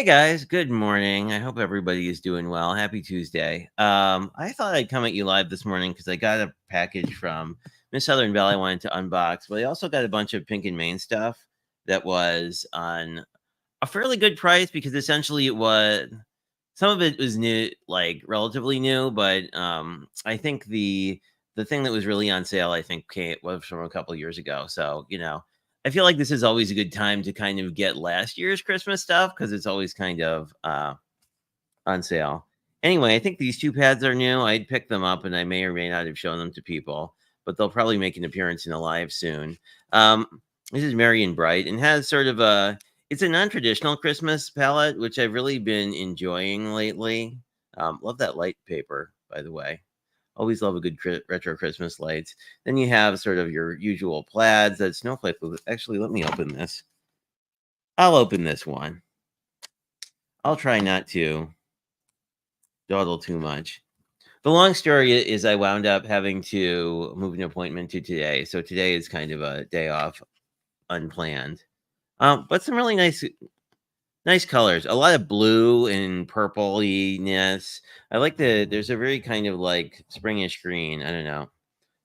Hey guys, good morning. I hope everybody is doing well. Happy Tuesday. I thought I'd come at you live this morning because I got a package from Miss Southern Belle I wanted to unbox, but I also got a bunch of Pink and Main stuff that was on a fairly good price because essentially it was some of it was new, like relatively new, but I think the thing that was really on sale, I think, was from a couple years ago. So I feel like this is always a good time to kind of get last year's Christmas stuff because it's always kind of on sale. Anyway, I think these two pads are new. I'd picked them up and I may or may not have shown them to people, but they'll probably make an appearance in a live soon. This is Merry and Bright and has sort of it's a non-traditional Christmas palette, which I've really been enjoying lately. Love that light paper, by the way. Always love a good retro Christmas lights. Then you have sort of your usual plaids that Snowflake will actually let me open this. I'll open this one. I'll try not to dawdle too much. The long story is I wound up having to move an appointment to today. So today is kind of a day off, unplanned. But some really nice colors. A lot of blue and purpleiness. I like there's a very kind of like springish green. I don't know.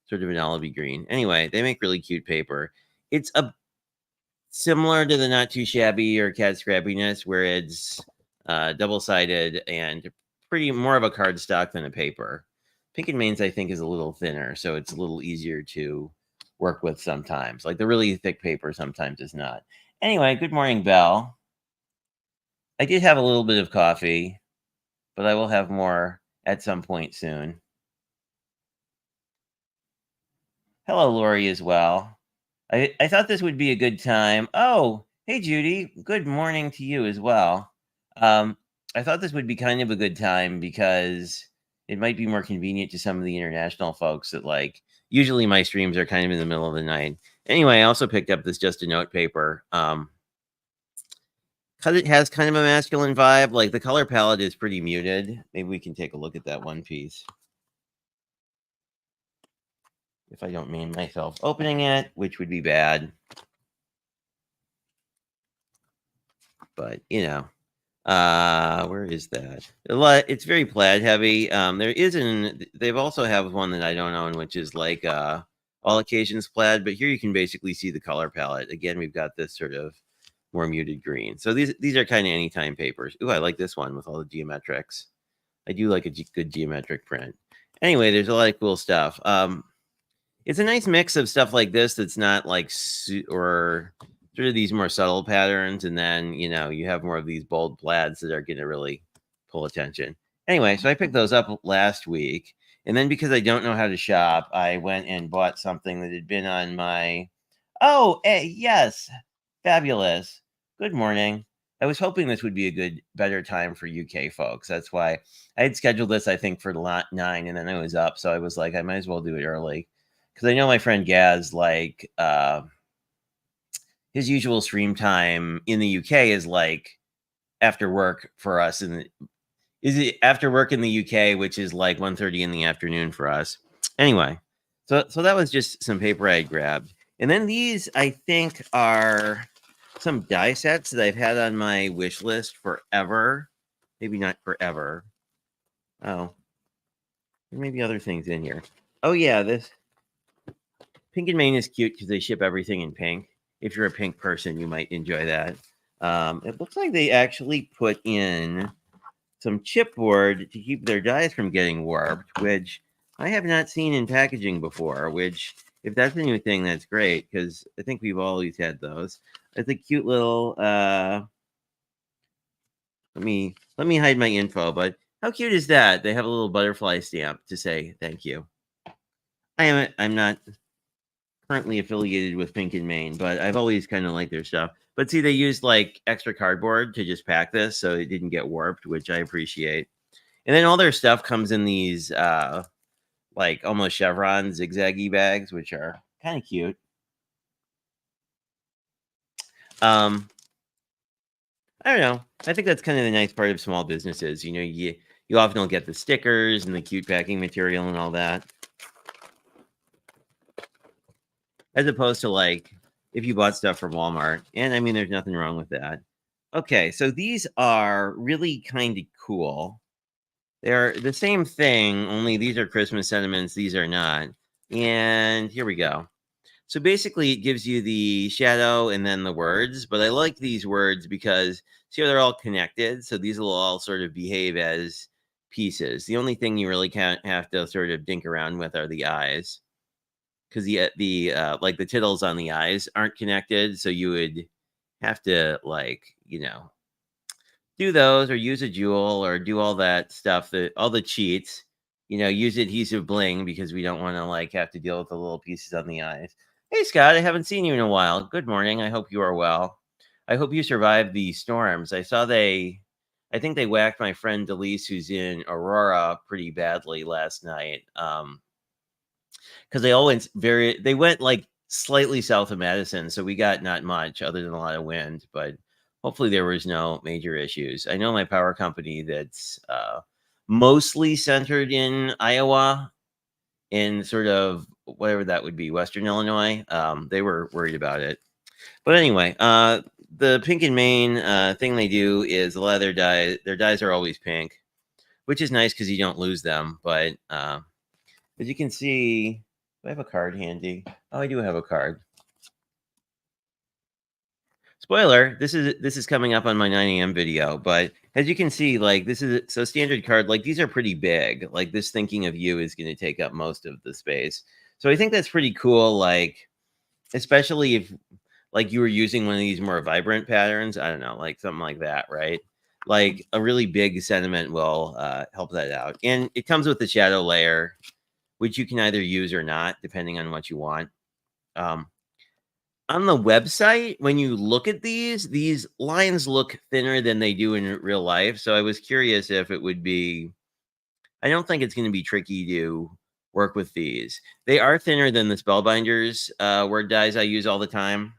Sort of an olivey green. Anyway, they make really cute paper. It's a similar to the Not Too Shabby or Cat Scrappiness, where it's double-sided and pretty more of a cardstock than a paper. Pink and Main's, I think, is a little thinner, so it's a little easier to work with sometimes. Like the really thick paper sometimes is not. Anyway, good morning, Belle. I did have a little bit of coffee, but I will have more at some point soon. Hello, Lori, as well. I thought this would be a good time. Oh, hey, Judy. Good morning to you as well. I thought this would be kind of a good time because it might be more convenient to some of the international folks that usually my streams are kind of in the middle of the night. Anyway, I also picked up this Just a Note paper. Because it has kind of a masculine vibe, like the color palette is pretty muted. Maybe we can take a look at that one piece. If I don't mean myself opening it, which would be bad. But, where is that? It's very plaid heavy. They've also have one that I don't own, which is like all occasions plaid. But here you can basically see the color palette. Again, we've got this sort of more muted green. So these are kind of anytime papers. Ooh, I like this one with all the geometrics. I do like a good geometric print. Anyway, there's a lot of cool stuff. It's a nice mix of stuff like this that's not like or sort of these more subtle patterns, and then you have more of these bold plaids that are going to really pull attention. Anyway, so I picked those up last week, and then because I don't know how to shop, I went and bought something that had been on my. Oh, hey, yes, fabulous. Good morning. I was hoping this would be a better time for UK folks. That's why I had scheduled this, I think, for 9, and then I was up, so I was like, I might as well do it early. Because I know my friend Gaz, his usual stream time in the UK is like after work for us. Is it after work in the UK, which is like 1:30 in the afternoon for us. Anyway, so that was just some paper I grabbed. And then these, I think, are some die sets that I've had on my wish list forever. Maybe not forever. Oh, there may be other things in here. Oh, yeah, this Pink and Main is cute because they ship everything in pink. If you're a pink person, you might enjoy that. It looks like they actually put in some chipboard to keep their dies from getting warped, which I have not seen in packaging before, which, if that's a new thing, that's great, because I think we've always had those. It's a cute little, let me hide my info, but how cute is that? They have a little butterfly stamp to say thank you. I'm not currently affiliated with Pink and Main, but I've always kind of liked their stuff. But see, they used like extra cardboard to just pack this, so it didn't get warped, which I appreciate. And then all their stuff comes in these like almost chevron zigzaggy bags, which are kind of cute. I don't know. I think that's kind of the nice part of small businesses. You often will get the stickers and the cute packing material and all that. As opposed to like if you bought stuff from Walmart. And I mean, there's nothing wrong with that. Okay, so these are really kind of cool. They're the same thing, only these are Christmas sentiments, these are not. And here we go. So basically, it gives you the shadow and then the words. But I like these words because see how they're all connected. So these will all sort of behave as pieces. The only thing you really can't have to sort of dink around with are the eyes, because the like the tittles on the eyes aren't connected. So you would have to do those or use a jewel or do all that stuff, that all the cheats. Use adhesive bling because we don't want to have to deal with the little pieces on the eyes. Hey Scott, I haven't seen you in a while. Good morning. I hope you are well. I hope you survived the storms. I think they whacked my friend Delise, who's in Aurora, pretty badly last night. Because they went like slightly south of Madison, so we got not much other than a lot of wind, but hopefully there was no major issues. I know my power company that's mostly centered in Iowa, in sort of whatever that would be, Western Illinois. They were worried about it, but anyway, the Pink and Main thing they do is a lot of their dyes are always pink, which is nice because you don't lose them. But as you can see, do I have a card handy? Oh, I do have a card. Spoiler, this is coming up on my 9 a.m. video, but as you can see, this is so standard card, these are pretty big. Like this thinking of you is going to take up most of the space. So I think that's pretty cool, especially if you were using one of these more vibrant patterns, I don't know, like something like that, right? Like a really big sentiment will help that out. And it comes with the shadow layer, which you can either use or not, depending on what you want. On the website, when you look at these lines look thinner than they do in real life. So I was curious if it would be. I don't think it's going to be tricky to work with these. They are thinner than the Spellbinders word dyes I use all the time.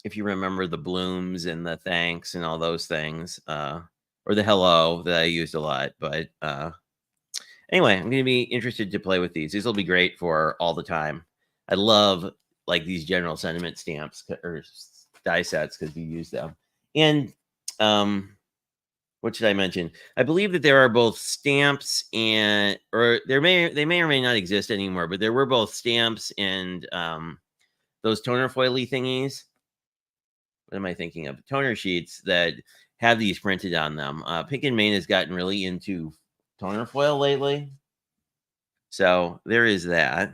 If you remember the blooms and the thanks and all those things, or the hello that I used a lot. But anyway, I'm going to be interested to play with these. These will be great for all the time. I love these general sentiment stamps or die sets because you use them. And what should I mention? I believe that there are both stamps or they may or may not exist anymore, but there were both stamps and those toner foily thingies. What am I thinking of? Toner sheets that have these printed on them. Pink and Main has gotten really into toner foil lately. So there is that.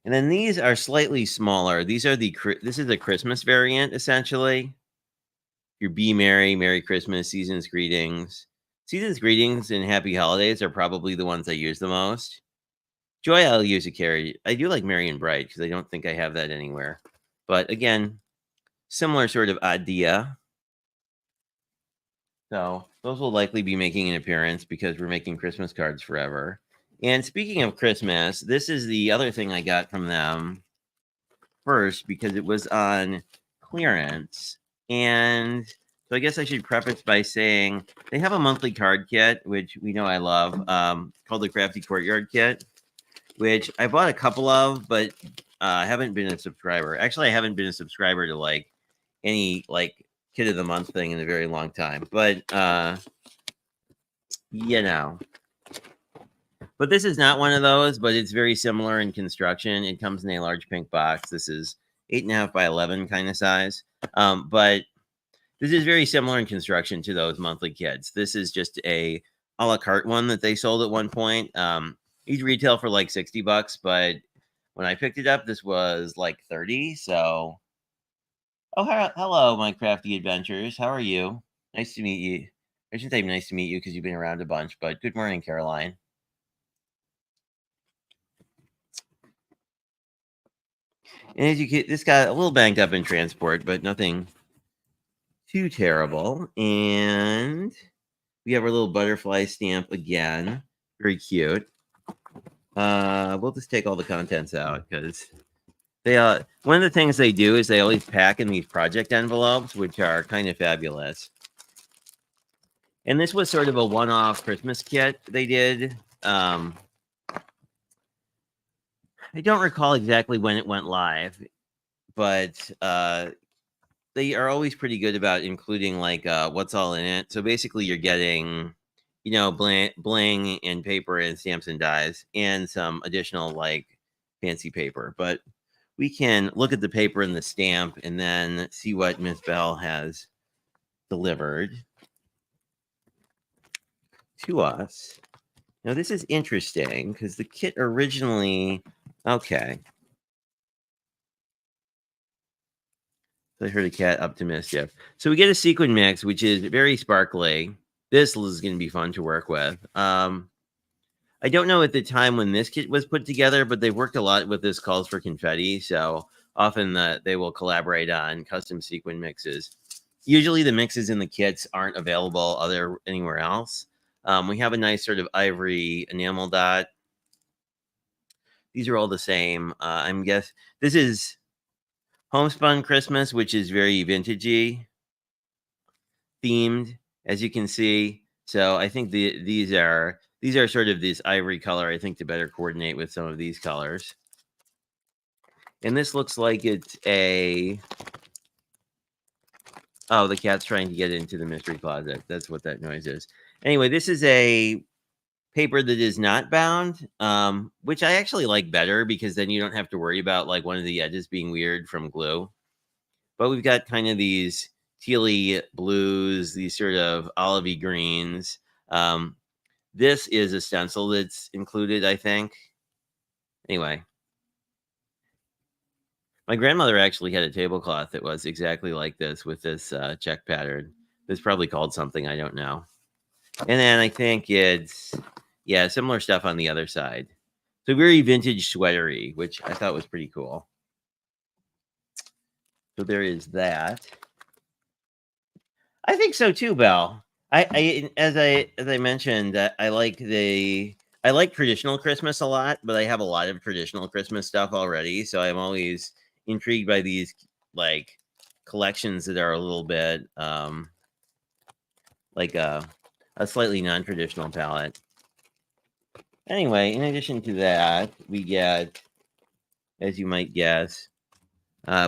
And then these are slightly smaller. This is a Christmas variant, essentially. Your Be Merry, Merry Christmas, Season's Greetings. Season's Greetings and Happy Holidays are probably the ones I use the most. Joy, I'll use a carry. I do like Merry and Bright because I don't think I have that anywhere. But again, similar sort of idea. So those will likely be making an appearance because we're making Christmas cards forever. And speaking of Christmas, this is the other thing I got from them first because it was on clearance. And so I guess I should preface by saying they have a monthly card kit, which we know I love, called the Crafty Courtyard Kit, which I bought a couple of, but I haven't been a subscriber. Actually, I haven't been a subscriber to any kit of the month thing in a very long time. But but this is not one of those, but it's very similar in construction. It comes in a large pink box. This is 8.5 by 11 kind of size. But this is very similar in construction to those monthly kits. This is just a la carte one that they sold at one point. Each retail for like $60, but when I picked it up, this was like 30. So, hello, my crafty adventures. How are you? Nice to meet you. I shouldn't say nice to meet you because you've been around a bunch, but good morning, Caroline. And as you get, this got a little banged up in transport, but nothing too terrible. And we have our little butterfly stamp again. Very cute. We'll just take all the contents out because they one of the things they do is they always pack in these project envelopes, which are kind of fabulous. And this was sort of a one-off Christmas kit they did. I don't recall exactly when it went live, but they are always pretty good about including like what's all in it. So basically, you're getting, bling and paper and stamps and dies and some additional like fancy paper. But we can look at the paper and the stamp and then see what Miss Bell has delivered to us. Now, this is interesting because the kit originally, okay. I heard a cat up to mischief. So we get a sequin mix, which is very sparkly. This is going to be fun to work with. I don't know at the time when this kit was put together, but they've worked a lot with this calls for confetti. So often they will collaborate on custom sequin mixes. Usually the mixes in the kits aren't available anywhere else. We have a nice sort of ivory enamel dot. These are all the same. This is homespun Christmas, which is very vintagey themed, as you can see. So I think these are sort of this ivory color, I think, to better coordinate with some of these colors. And this looks like it's oh, the cat's trying to get into the mystery closet. That's what that noise is. Anyway, this is a paper that is not bound, which I actually like better because then you don't have to worry about like one of the edges being weird from glue. But we've got kind of these tealy blues, these sort of olivey greens. This is a stencil that's included, I think. Anyway, my grandmother actually had a tablecloth that was exactly like this with this check pattern. It's probably called something, I don't know. And then I think it's, yeah, similar stuff on the other side. So very vintage sweatery, which I thought was pretty cool. So there is that. I think so too, Belle. As I mentioned, I like traditional Christmas a lot, but I have a lot of traditional Christmas stuff already, so I'm always intrigued by these like collections that are a little bit like a slightly non-traditional palette. Anyway, in addition to that, we get, as you might guess,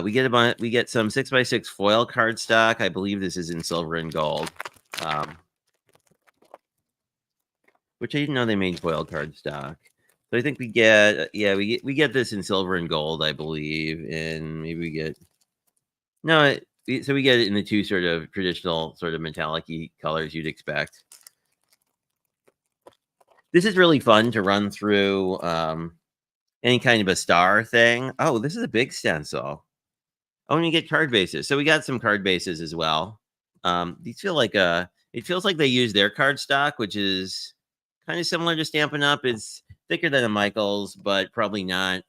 we get some 6x6 foil cardstock. I believe this is in silver and gold, which I didn't know they made foil cardstock. So I think we get, we get this in silver and gold, I believe, and maybe we get so we get it in the two sort of traditional sort of metallic-y colors you'd expect. This is really fun to run through any kind of a star thing. Oh, this is a big stencil. Oh, and you get card bases. So we got some card bases as well. These feel like it feels like they use their card stock, which is kind of similar to Stampin' Up. It's thicker than a Michaels, but probably not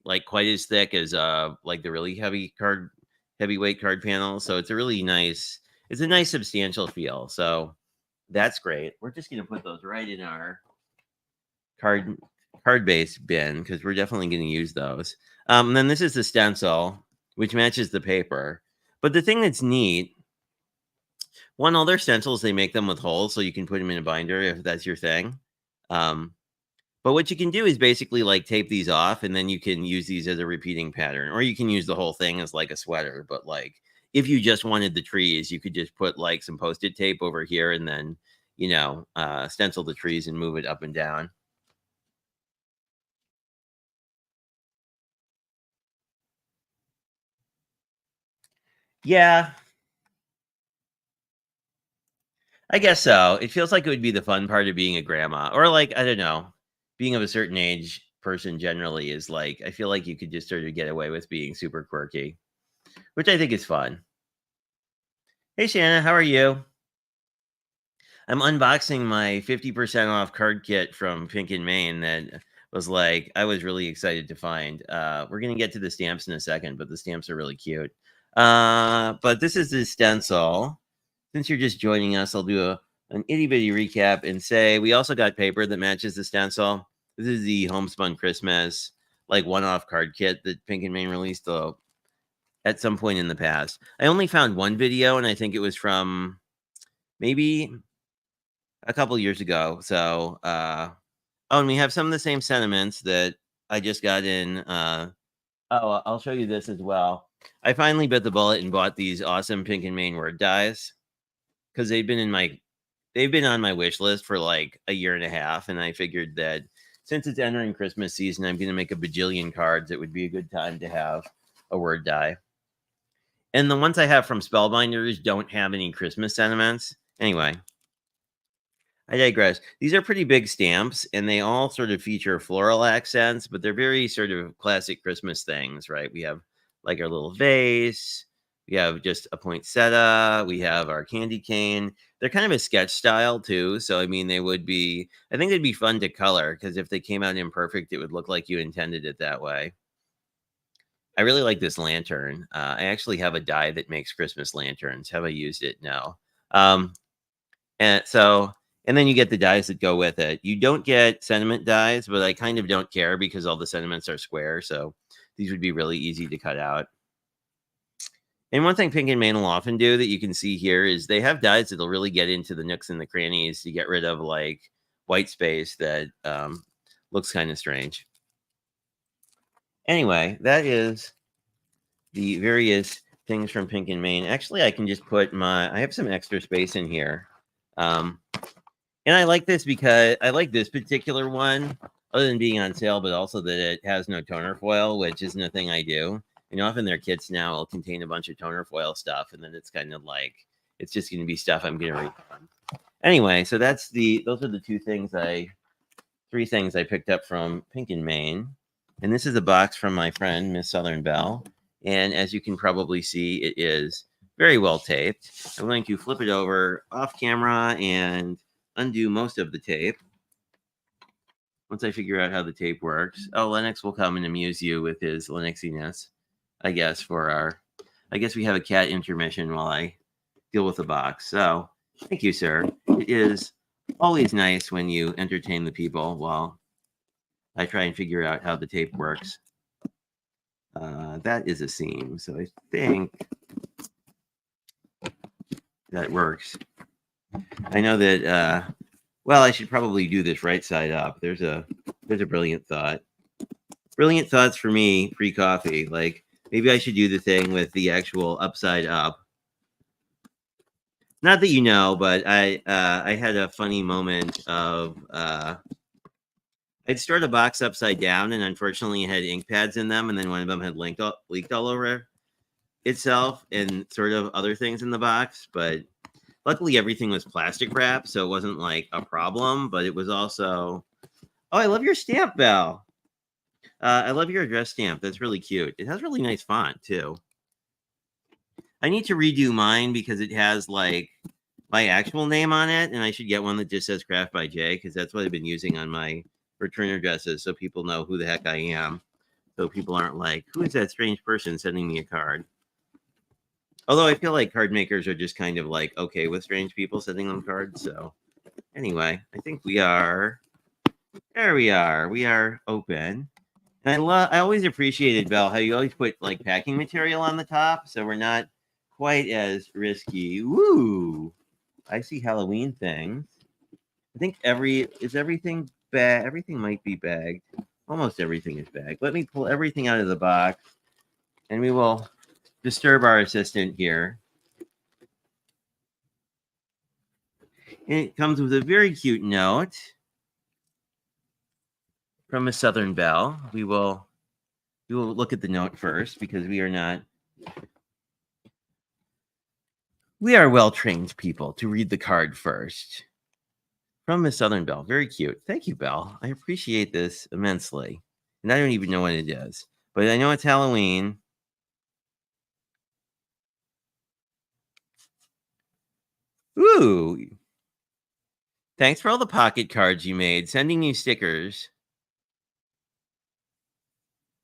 like quite as thick as like the really heavyweight card panel. So it's a really nice, it's a nice substantial feel. So that's great. We're just gonna put those right in our card base bin because we're definitely going to use those. And then this is the stencil, which matches the paper. But the thing that's neat, all their stencils, they make them with holes so you can put them in a binder if that's your thing. But what you can do is basically like tape these off and then you can use these as a repeating pattern, or you can use the whole thing as like a sweater. But like if you just wanted the trees, you could just put like some Post-it tape over here and then, stencil the trees and move it up and down. Yeah, I guess so. It feels like it would be the fun part of being a grandma, or like, I don't know, being of a certain age person generally is like, I feel like you could just sort of get away with being super quirky, which I think is fun. Hey, Shanna, how are you? I'm unboxing my 50% off card kit from Pink and Maine that was like, I was really excited to find. We're going to get to the stamps in a second, but the stamps are really cute. But this is the stencil. Since you're just joining us, I'll do an itty bitty recap and say we also got paper that matches the stencil. This is the Homespun Christmas, like one-off card kit that Pink and Maine released at some point in the past. I only found one video, and I think it was from maybe a couple years ago. So, oh, and we have some of the same sentiments that I just got in. Oh, I'll show you this as well. I finally bit the bullet and bought these awesome Pink and Main word dies because they've been on my wish list for like a year and a half, and I figured that since it's entering Christmas season, I'm going to make a bajillion cards. It would be a good time to have a word die. And the ones I have from Spellbinders don't have any Christmas sentiments. Anyway, I digress. These are pretty big stamps, and they all sort of feature floral accents, but they're very sort of classic Christmas things, right? We have like our little vase, we have just a poinsettia, we have our candy cane. They're kind of a sketch style too, so I mean, I think they'd be fun to color because if they came out imperfect, it would look like you intended it that way. I really like this lantern. I actually have a die that makes Christmas lanterns. Have I used it? No. Um, and so, and then you get the dies that go with it. You don't get sentiment dies, but I kind of don't care because all the sentiments are square. So these would be really easy to cut out. And one thing Pink and Main will often do that you can see here is they have dies that'll really get into the nooks and the crannies to get rid of like white space that looks kind of strange. Anyway, that is the various things from Pink and Main. Actually, I can just put I have some extra space in here. And I like this because I like this particular one, other than being on sale, but also that it has no toner foil, which isn't a thing I do. You know, often their kits now will contain a bunch of toner foil stuff, and then it's kind of like, it's just going to be stuff I'm going to read on. Anyway, so those are the three things I picked up from Pink and Main. And this is a box from my friend, Miss Southern Belle. And as you can probably see, it is very well taped. I'm going to flip it over off camera and undo most of the tape. Once I figure out how the tape works. Oh, Lennox will come and amuse you with his Linuxiness, I guess, I guess we have a cat intermission while I deal with the box. So, thank you, sir. It is always nice when you entertain the people while I try and figure out how the tape works. That is a seam, so I think that works. I know that, well, I should probably do this right side up. There's a brilliant thought. Brilliant thoughts for me, free coffee. Like, maybe I should do the thing with the actual upside up. Not that you know, but I had a funny moment of I'd stored a box upside down, and unfortunately, it had ink pads in them, and then one of them had leaked all over itself, and sort of other things in the box. But luckily, everything was plastic wrap, so it wasn't like a problem. But it was also, oh, I love your stamp, Belle. I love your address stamp. That's really cute. It has really nice font too. I need to redo mine because it has like my actual name on it, and I should get one that just says Craft by Jay because that's what I've been using on my return addresses, so people know who the heck I am. So people aren't like, who is that strange person sending me a card? Although I feel like card makers are just kind of like okay with strange people sending them cards. So anyway, I think we are. There we are. We are open. And I always appreciated, Belle, how you always put like packing material on the top, so we're not quite as risky. Woo! I see Halloween things. I think everything bag. Everything might be bagged. Almost everything is bagged. Let me pull everything out of the box, and we will disturb our assistant here. And it comes with a very cute note from a Southern Belle. We will look at the note first because we are well-trained people to read the card first. From Miss Southern Belle. Very cute. Thank you, Belle. I appreciate this immensely. And I don't even know what it is. But I know it's Halloween. Ooh. Thanks for all the pocket cards you made. Sending you stickers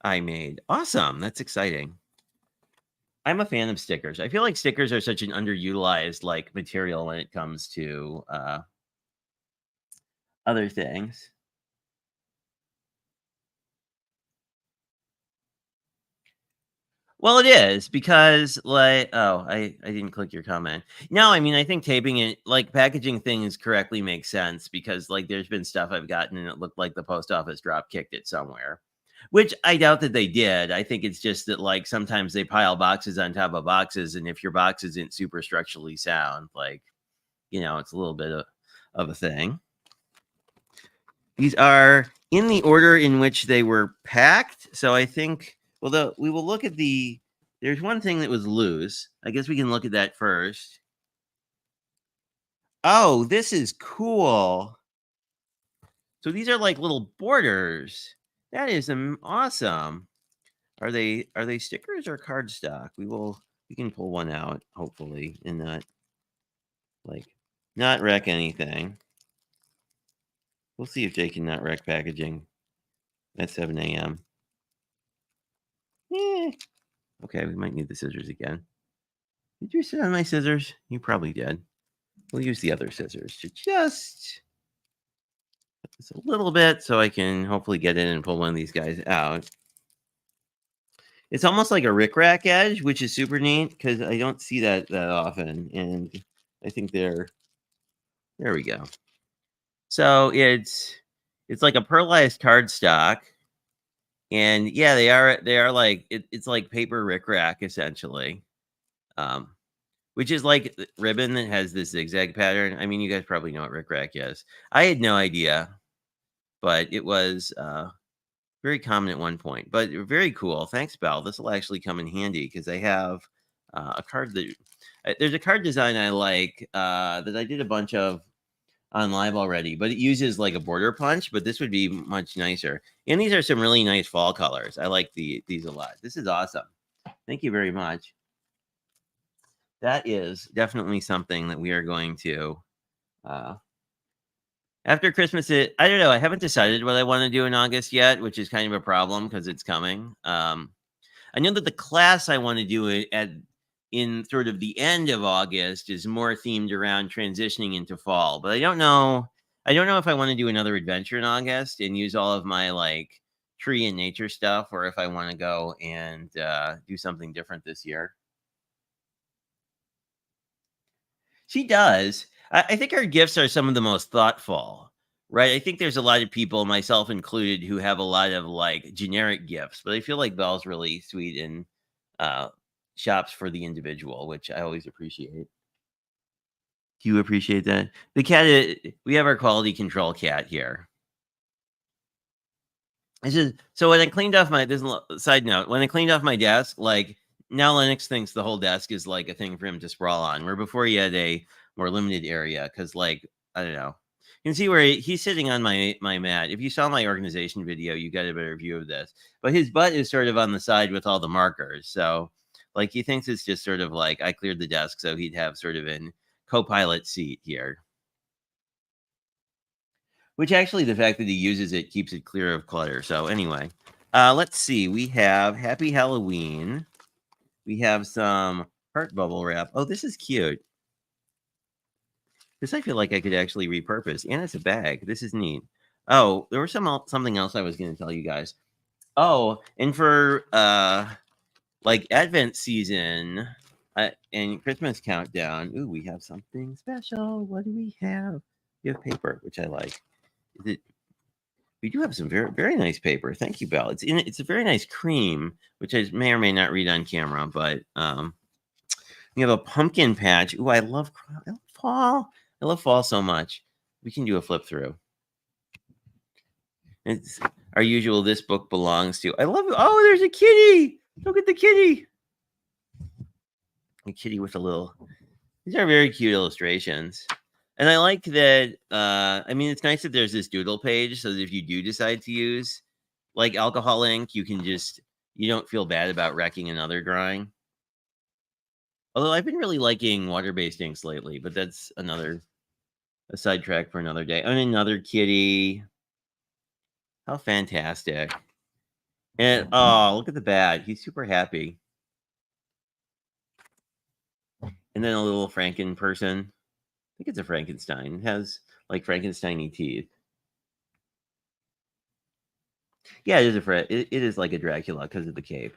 I made. Awesome. That's exciting. I'm a fan of stickers. I feel like stickers are such an underutilized like material when it comes to other things. Well, it is because like I didn't click your comment. No, I mean I think taping it like packaging things correctly makes sense because like there's been stuff I've gotten and it looked like the post office drop kicked it somewhere. Which I doubt that they did. I think it's just that, like, sometimes they pile boxes on top of boxes, and if your box isn't super structurally sound, like, it's a little bit of a thing. These are in the order in which they were packed. So I think, well, we will look at there's one thing that was loose. I guess we can look at that first. Oh, this is cool. So these are like little borders. That is awesome. Are they stickers or cardstock? We can pull one out, hopefully, and not wreck anything. We'll see if Jay can not wreck packaging at 7 a.m. Okay, we might need the scissors again. Did you sit on my scissors? You probably did. We'll use the other scissors to just put this a little bit so I can hopefully get in and pull one of these guys out. It's almost like a rickrack edge, which is super neat because I don't see that often. And I think there we go. So it's like a pearlized cardstock. And yeah, they are like, it's like paper rickrack essentially. Which is like ribbon that has this zigzag pattern. I mean, you guys probably know what rickrack is. I had no idea, but it was very common at one point. But very cool. Thanks, Belle. This will actually come in handy because I have a card that there's a card design I like that I did a bunch of on live already, but it uses like a border punch. But this would be much nicer. And these are some really nice fall colors. I like these a lot. This is awesome. Thank you very much. That is definitely something that we are going to after Christmas. I don't know. I haven't decided what I want to do in August yet, which is kind of a problem because it's coming. I know that the class I want to do it in sort of the end of August is more themed around transitioning into fall, but I don't know if I want to do another adventure in August and use all of my like tree and nature stuff, or if I want to go and do something different this year. She does. I think her gifts are some of the most thoughtful, right? I think there's a lot of people, myself included, who have a lot of like generic gifts, but I feel like Belle's really sweet and shops for the individual, which I always appreciate. Do you appreciate that? The cat, we have our quality control cat here. So when I cleaned off this side note, when I cleaned off my desk, like now Lennox thinks the whole desk is like a thing for him to sprawl on, where before he had a more limited area. Cause like, I don't know, you can see where he's sitting on my mat. If you saw my organization video, you got a better view of this, but his butt is sort of on the side with all the markers. So like, he thinks it's just sort of like, I cleared the desk so he'd have sort of an co-pilot seat here. Which actually, the fact that he uses it keeps it clear of clutter. So anyway, let's see. We have Happy Halloween. We have some heart bubble wrap. Oh, this is cute. This I feel like I could actually repurpose. And it's a bag. This is neat. Oh, there was something else I was going to tell you guys. Oh, and for like Advent season and Christmas countdown. Ooh, we have something special. What do we have? We have paper, which I like. We do have some very, very nice paper. Thank you, Belle. It's a very nice cream, which I may or may not read on camera, but we have a pumpkin patch. Ooh, I love fall. I love fall so much. We can do a flip through. It's our usual This Book Belongs To. I love it. Oh, there's a kitty. Look at the kitty. A kitty with a little. These are very cute illustrations. And I like that, I mean, it's nice that there's this doodle page so that if you do decide to use like alcohol ink, you don't feel bad about wrecking another drawing. Although I've been really liking water-based inks lately, but that's a sidetrack for another day. And another kitty. How fantastic. And, oh, look at the bat. He's super happy. And then a little Franken person. I think it's a Frankenstein. It has like Frankenstein-y teeth. Yeah, it is like a Dracula because of the cape.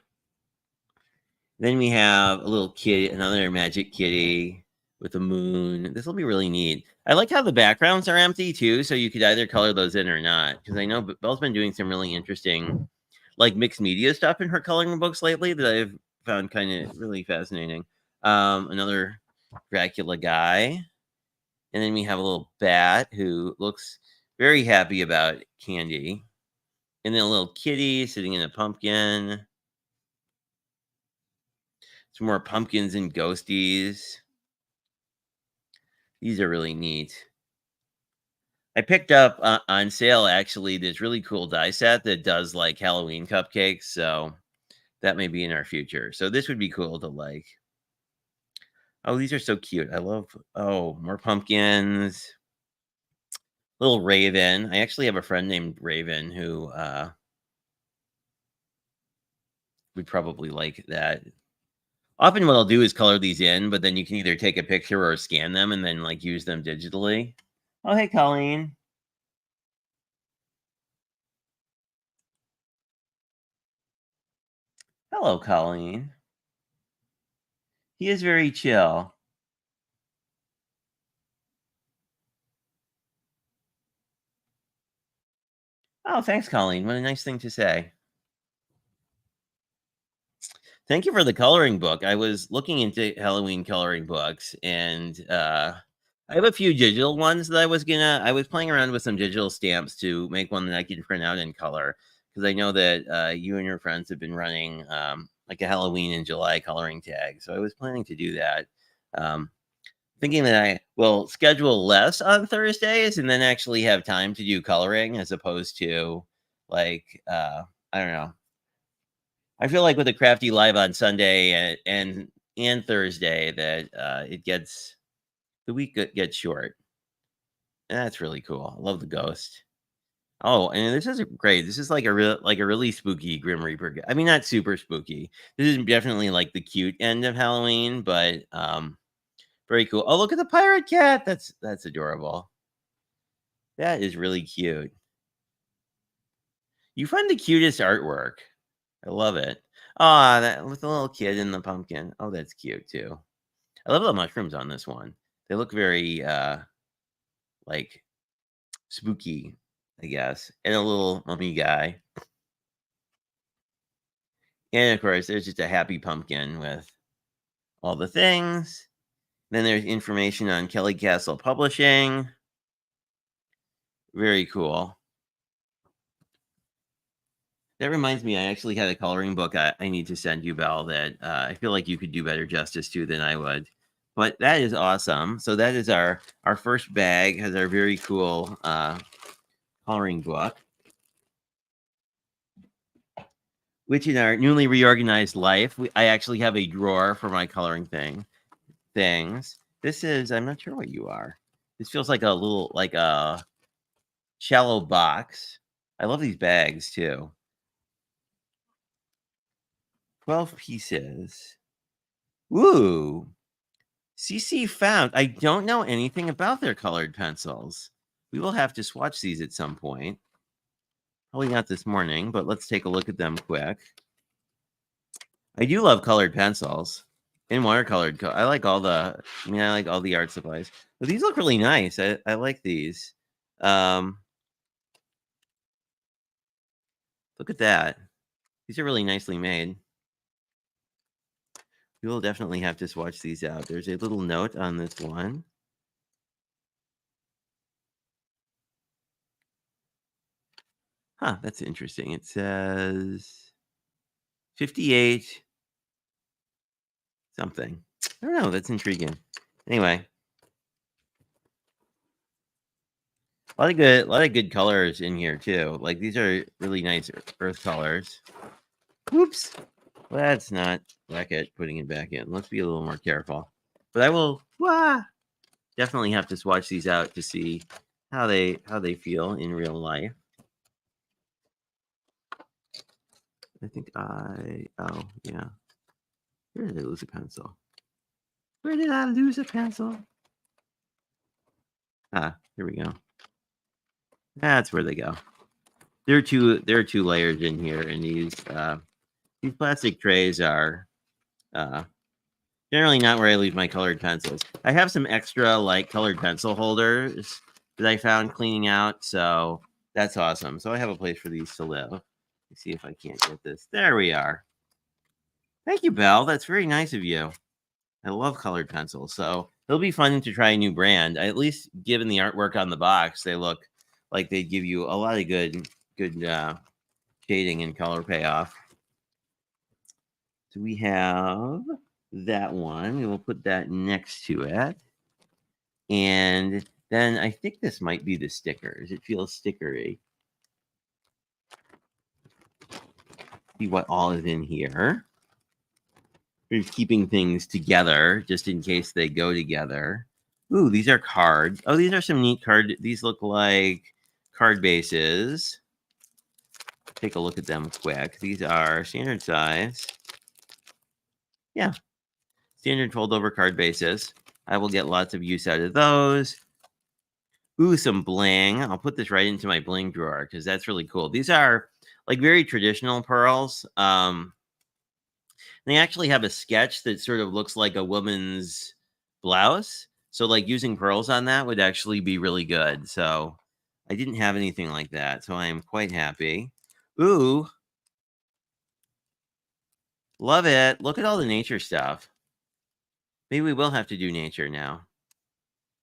Then we have a little kitty, another magic kitty with a moon. This will be really neat. I like how the backgrounds are empty too, so you could either color those in or not. Because I know Belle's been doing some really interesting like mixed media stuff in her coloring books lately that I've found kind of really fascinating. Another Dracula guy. And then we have a little bat who looks very happy about candy. And then a little kitty sitting in a pumpkin. Some more pumpkins and ghosties. These are really neat. I picked up on sale actually this really cool die set that does like Halloween cupcakes. So that may be in our future. So this would be cool to like. Oh, these are so cute. I love, oh, more pumpkins. Little Raven. I actually have a friend named Raven who would probably like that. Often what I'll do is color these in, but then you can either take a picture or scan them and then like use them digitally. Oh, hey, Colleen. Hello, Colleen. He is very chill. Oh, thanks, Colleen. What a nice thing to say. Thank you for the coloring book. I was looking into Halloween coloring books, and I have a few digital ones that I was playing around with some digital stamps to make one that I could print out in color, because I know that you and your friends have been running like a Halloween in July coloring tag. So I was planning to do that. Um, Thinking that I will schedule less on Thursdays and then actually have time to do coloring as opposed to like I don't know. I feel like with a crafty live on Sunday and Thursday that it gets the week gets short. That's really cool. I love the ghost. Oh, and this is great. This is like a really spooky Grim Reaper. I mean, not super spooky. This is definitely like the cute end of Halloween, but very cool. Oh, look at the pirate cat. That's adorable. That is really cute. You find the cutest artwork. I love it. Ah, that with the little kid in the pumpkin. Oh, that's cute too. I love the mushrooms on this one. They look very like spooky, I guess. And a little mummy guy. And of course, there's just a happy pumpkin with all the things. Then there's information on Kelly Castle Publishing. Very cool. That reminds me, I actually had a coloring book I need to send you, Belle, that I feel like you could do better justice to than I would. But that is awesome. So that is our first bag, has our very cool coloring book, which in our newly reorganized life, I actually have a drawer for my coloring things. This is, I'm not sure what you are. This feels like a little, like a shallow box. I love these bags too. 12 pieces. Ooh. CC found. I don't know anything about their colored pencils. We will have to swatch these at some point. Probably not this morning, but let's take a look at them quick. I do love colored pencils and watercolored. I like all the. I mean, I like all the art supplies. But these look really nice. I like these. Look at that. These are really nicely made. We will definitely have to swatch these out. There's a little note on this one. Huh, that's interesting. It says 58 something. I don't know. That's intriguing. Anyway, a lot of good colors in here too. Like these are really nice earth colors. Oops, that's not Beckett putting it back in. Let's be a little more careful. But I will definitely have to swatch these out to see how they feel in real life. I think oh yeah. Where did I lose a pencil? Where did I lose a pencil? Ah, here we go. That's where they go. There are two layers in here, and these plastic trays are generally not where I leave my colored pencils. I have some extra like colored pencil holders that I found cleaning out, so that's awesome. So I have a place for these to live. Let's see if I can't get this. There we are. Thank you, Belle. That's very nice of you. I love colored pencils, so it'll be fun to try a new brand. At least, given the artwork on the box, they look like they give you a lot of good shading and color payoff. So we have that one. We will put that next to it, and then I think this might be the stickers. It feels stickery. See what all is in here. We're keeping things together just in case they go together. Ooh, these are cards. Oh, these are some neat card. These look like card bases. Take a look at them quick. These are standard size. Yeah, standard fold over card bases. I will get lots of use out of those. Ooh, some bling. I'll put this right into my bling drawer because that's really cool. These are like very traditional pearls. They actually have a sketch that sort of looks like a woman's blouse. So like using pearls on that would actually be really good. So I didn't have anything like that. So I am quite happy. Ooh. Love it. Look at all the nature stuff. Maybe we will have to do nature now.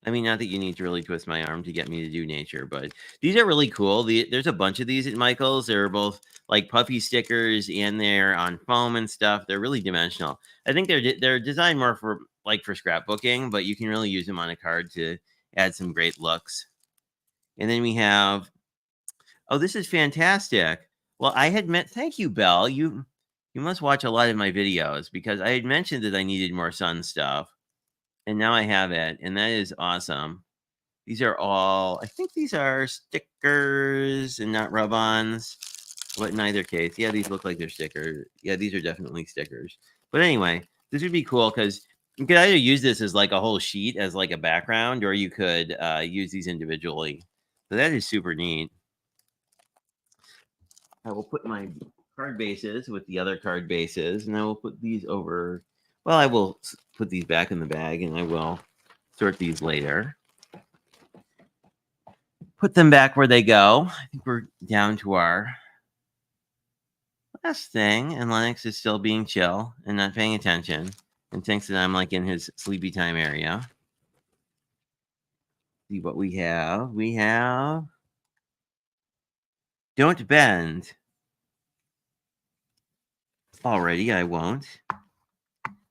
I mean, not that you need to really twist my arm to get me to do nature, but these are really cool. There's a bunch of these at Michael's. They're both like puffy stickers and they're on foam and stuff. They're really dimensional. I think they're designed more for scrapbooking, but you can really use them on a card to add some great looks. And then we have, oh, this is fantastic. Well, I had met, thank you, Belle. You must watch a lot of my videos because I had mentioned that I needed more sun stuff. And now I have it, and that is awesome. These are all, I think these are stickers and not rub-ons. But in either case, yeah, these look like they're stickers. Yeah, these are definitely stickers. But anyway, this would be cool because you could either use this as like a whole sheet as like a background, or you could use these individually. So that is super neat. I will put my card bases with the other card bases, and I will put these over. Well, I will put these back in the bag, and I will sort these later. Put them back where they go. I think we're down to our last thing, and Lennox is still being chill and not paying attention and thinks that I'm like in his sleepy time area. See what we have. We have Don't Bend. Already, I won't.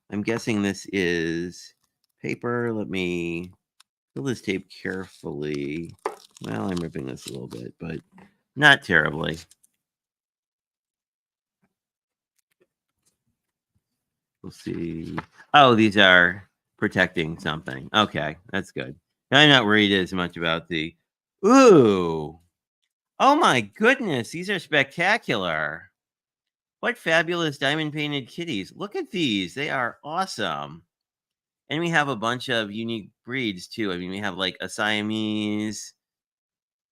I'm guessing this is paper. Let me fill this tape carefully. Well, I'm ripping this a little bit, but not terribly. We'll see. Oh, these are protecting something. Okay, that's good. I'm not worried as much about the... Ooh! Oh my goodness, these are spectacular. What fabulous diamond painted kitties. Look at these. They are awesome. And we have a bunch of unique breeds too. I mean, we have like a Siamese.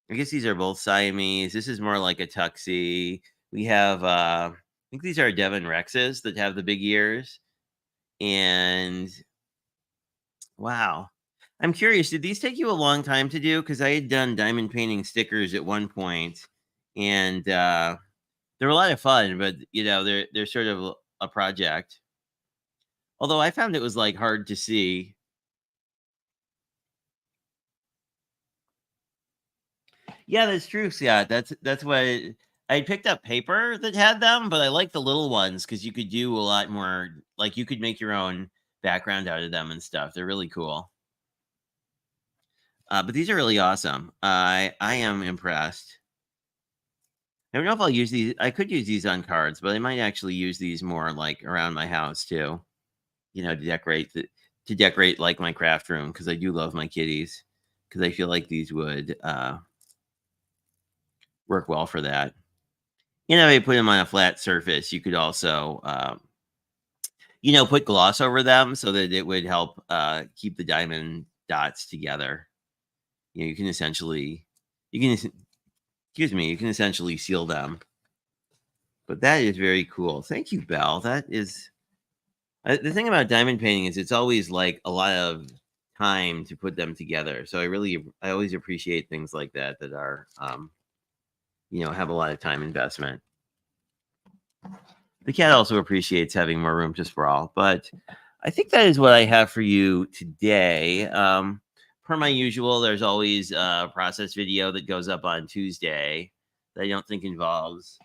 I guess these are both Siamese. This is more like a tuxie. We have, I think these are Devon Rexes that have the big ears. And wow. I'm curious, did these take you a long time to do? Because I had done diamond painting stickers at one point, and they're a lot of fun, but you know, they're sort of a project. Although I found it was like hard to see. Yeah, that's true, Scott. That's what I picked up paper that had them, but I like the little ones because you could do a lot more. Like you could make your own background out of them and stuff. They're really cool. But these are really awesome. I am impressed. I don't know if I'll use these. I could use these on cards, but I might actually use these more like around my house too. You know, to decorate like my craft room because I do love my kitties. Because I feel like these would work well for that. You know, you put them on a flat surface. You could also, you know, put gloss over them so that it would help keep the diamond dots together. You know, you can essentially, excuse me, you can essentially seal them. But that is very cool. Thank you, Belle. That is the thing about diamond painting is it's always like a lot of time to put them together. So I always appreciate things like that that are, you know, have a lot of time investment. The cat also appreciates having more room to sprawl. But I think that is what I have for you today. Per my usual, there's always a process video that goes up on Tuesday that I don't think involves.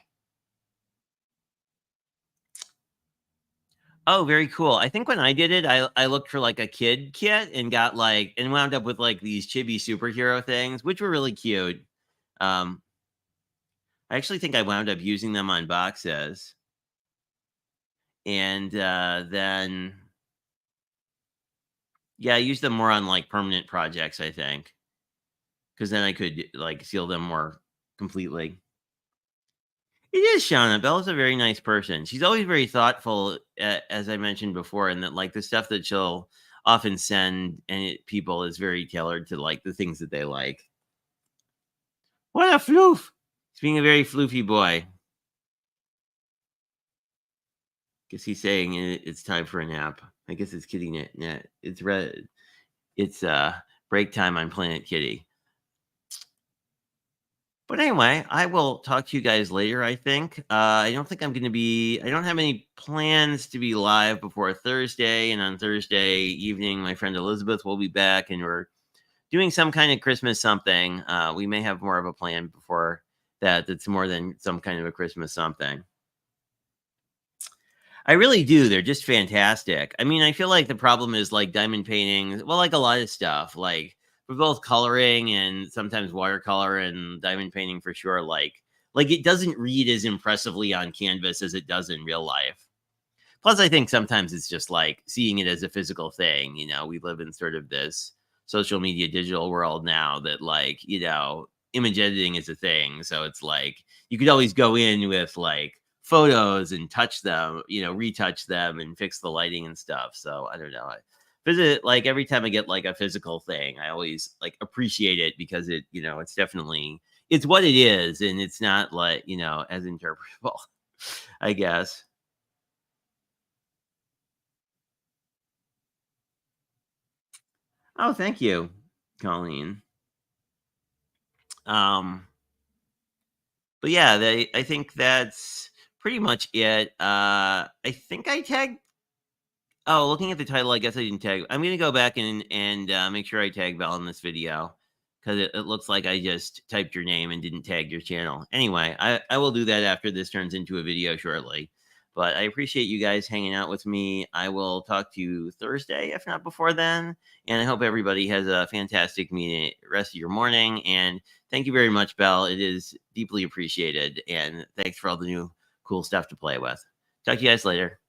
Oh, very cool. I think when I did it, I looked for like a kid kit and got like and wound up with like these chibi superhero things, which were really cute. Um, I actually think I wound up using them on boxes, and then yeah, I used them more on like permanent projects. I think because then I could like seal them more completely. It is Shauna. Belle's a very nice person. She's always very thoughtful, as I mentioned before, and that like the stuff that she'll often send people is very tailored to like the things that they like. What a floof! He's being a very floofy boy. Guess he's saying it's time for a nap. I guess it's kitty net. It's red. It's break time on Planet Kitty. But anyway, I will talk to you guys later, I think. I don't think I'm going to be, I don't have any plans to be live before Thursday. And on Thursday evening, my friend Elizabeth will be back and we're doing some kind of Christmas something. We may have more of a plan before that. That's more than some kind of a Christmas something. I really do. They're just fantastic. I mean, I feel like the problem is like diamond painting. Well, like a lot of stuff, like for both coloring and sometimes watercolor and diamond painting for sure. Like it doesn't read as impressively on canvas as it does in real life. Plus, I think sometimes it's just like seeing it as a physical thing. You know, we live in sort of this social media digital world now that like, image editing is a thing. So it's like you could always go in with like photos and touch them, retouch them and fix the lighting and stuff. So I don't know. I visit like every time I get like a physical thing, I always like appreciate it because it's definitely it's what it is and it's not like, as interpretable, I guess. Oh, thank you, Colleen. Um, but yeah, I think that's pretty much it. I think I tagged. Oh, looking at the title, I guess I didn't tag. I'm gonna go back and make sure I tag Val in this video because it looks like I just typed your name and didn't tag your channel. Anyway, I will do that after this turns into a video shortly. But I appreciate you guys hanging out with me. I will talk to you Thursday, if not before then. And I hope everybody has a fantastic rest of your morning. And thank you very much, Belle. It is deeply appreciated. And thanks for all the new cool stuff to play with. Talk to you guys later.